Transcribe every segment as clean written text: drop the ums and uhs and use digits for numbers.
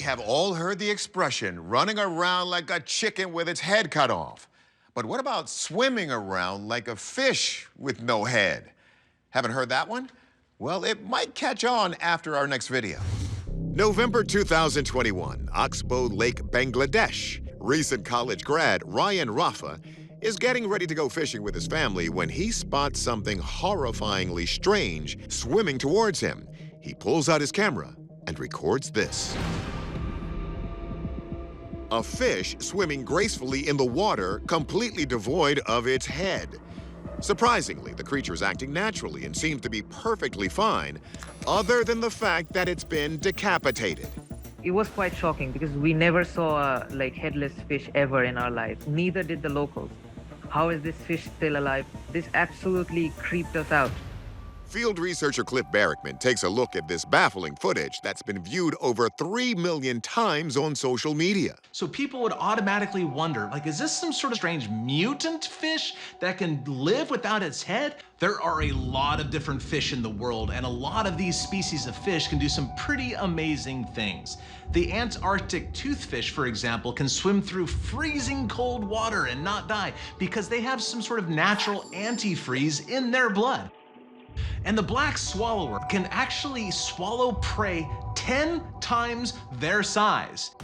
have all heard the expression, running around like a chicken with its head cut off. But what about swimming around like a fish with no head? Haven't heard that one? Well, it might catch on after our next video. November 2021, Oxbow Lake, Bangladesh. Recent college grad Ryan Rafa is getting ready to go fishing with his family when he spots something horrifyingly strange swimming towards him. He pulls out his camera and records this. A fish swimming gracefully in the water, completely devoid of its head. Surprisingly, the creature is acting naturally and seems to be perfectly fine, other than the fact that it's been decapitated. It was quite shocking because we never saw a headless fish ever in our life. Neither did the locals. How is this fish still alive? This absolutely creeped us out. Field researcher Cliff Barrickman takes a look at this baffling footage that's been viewed over 3 million times on social media. So people would automatically wonder, is this some sort of strange mutant fish that can live without its head? There are a lot of different fish in the world, and a lot of these species of fish can do some pretty amazing things. The Antarctic toothfish, for example, can swim through freezing cold water and not die because they have some sort of natural antifreeze in their blood. And the black swallower can actually swallow prey 10 times their size.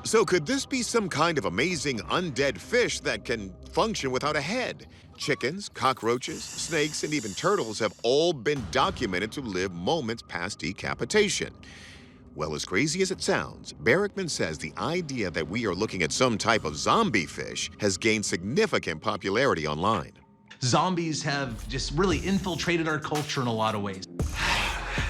So could this be some kind of amazing undead fish that can function without a head? Chickens, cockroaches, snakes, and even turtles have all been documented to live moments past decapitation. Well, as crazy as it sounds, Barrickman says the idea that we are looking at some type of zombie fish has gained significant popularity online. Zombies have just really infiltrated our culture in a lot of ways.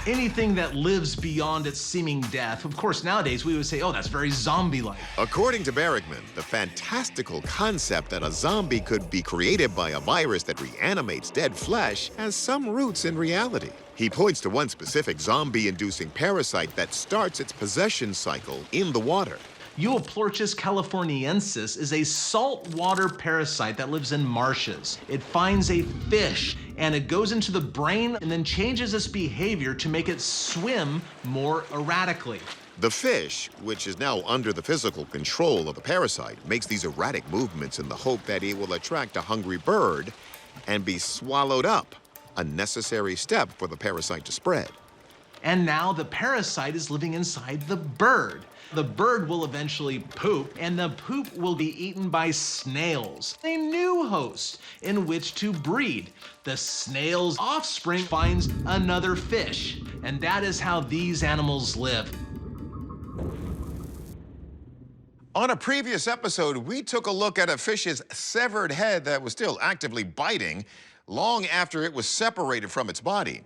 Anything that lives beyond its seeming death, of course, nowadays we would say, oh, that's very zombie-like. According to Barrickman, the fantastical concept that a zombie could be created by a virus that reanimates dead flesh has some roots in reality. He points to one specific zombie-inducing parasite that starts its possession cycle in the water. UFOS californiensis is a saltwater parasite that lives in marshes. It finds a fish and it goes into the brain and then changes its behavior to make it swim more erratically. The fish, which is now under the physical control of the parasite, makes these erratic movements in the hope that it will attract a hungry bird and be swallowed up, a necessary step for the parasite to spread. And now the parasite is living inside the bird. The bird will eventually poop, and the poop will be eaten by snails, a new host in which to breed. The snail's offspring finds another fish, and that is how these animals live. On a previous episode, we took a look at a fish's severed head that was still actively biting long after it was separated from its body.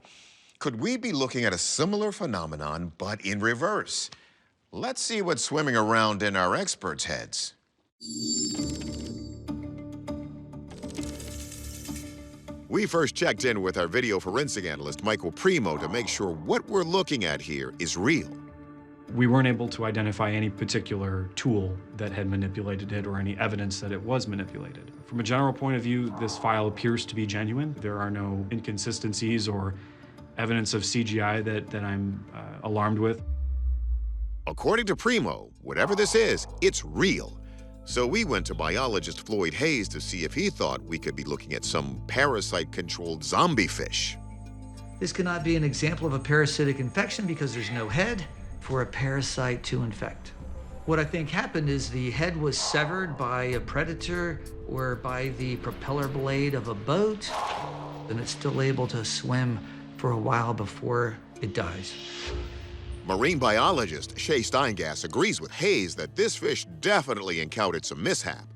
Could we be looking at a similar phenomenon, but in reverse? Let's see what's swimming around in our experts' heads. We first checked in with our video forensic analyst, Michael Primo, to make sure what we're looking at here is real. We weren't able to identify any particular tool that had manipulated it or any evidence that it was manipulated. From a general point of view, this file appears to be genuine. There are no inconsistencies or evidence of CGI that I'm alarmed with. According to Primo, whatever this is, it's real. So we went to biologist Floyd Hayes to see if he thought we could be looking at some parasite-controlled zombie fish. This cannot be an example of a parasitic infection because there's no head for a parasite to infect. What I think happened is the head was severed by a predator or by the propeller blade of a boat, and it's still able to swim for a while before it dies. Marine biologist Shay Steingass agrees with Hayes that this fish definitely encountered some mishap,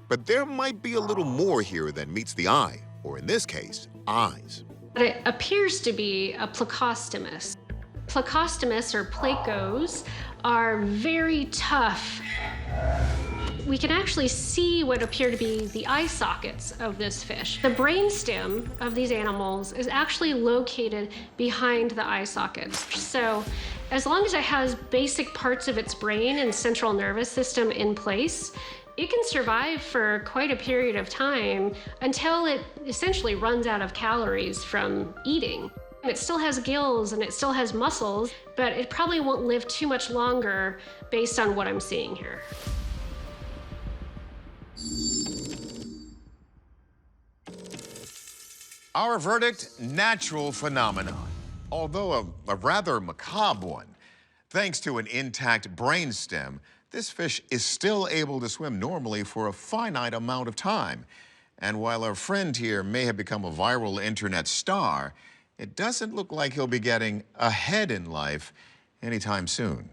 but there might be a little more here than meets the eye, or in this case, eyes. It appears to be a plecostomus. Plecostomus, or plecos, are very tough. We can actually see what appear to be the eye sockets of this fish. The brainstem of these animals is actually located behind the eye sockets. So as long as it has basic parts of its brain and central nervous system in place, it can survive for quite a period of time until it essentially runs out of calories from eating. It still has gills and it still has muscles, but it probably won't live too much longer based on what I'm seeing here. Our verdict, natural phenomenon, although a rather macabre one. Thanks to an intact brainstem, this fish is still able to swim normally for a finite amount of time. And while our friend here may have become a viral internet star, it doesn't look like he'll be getting ahead in life anytime soon.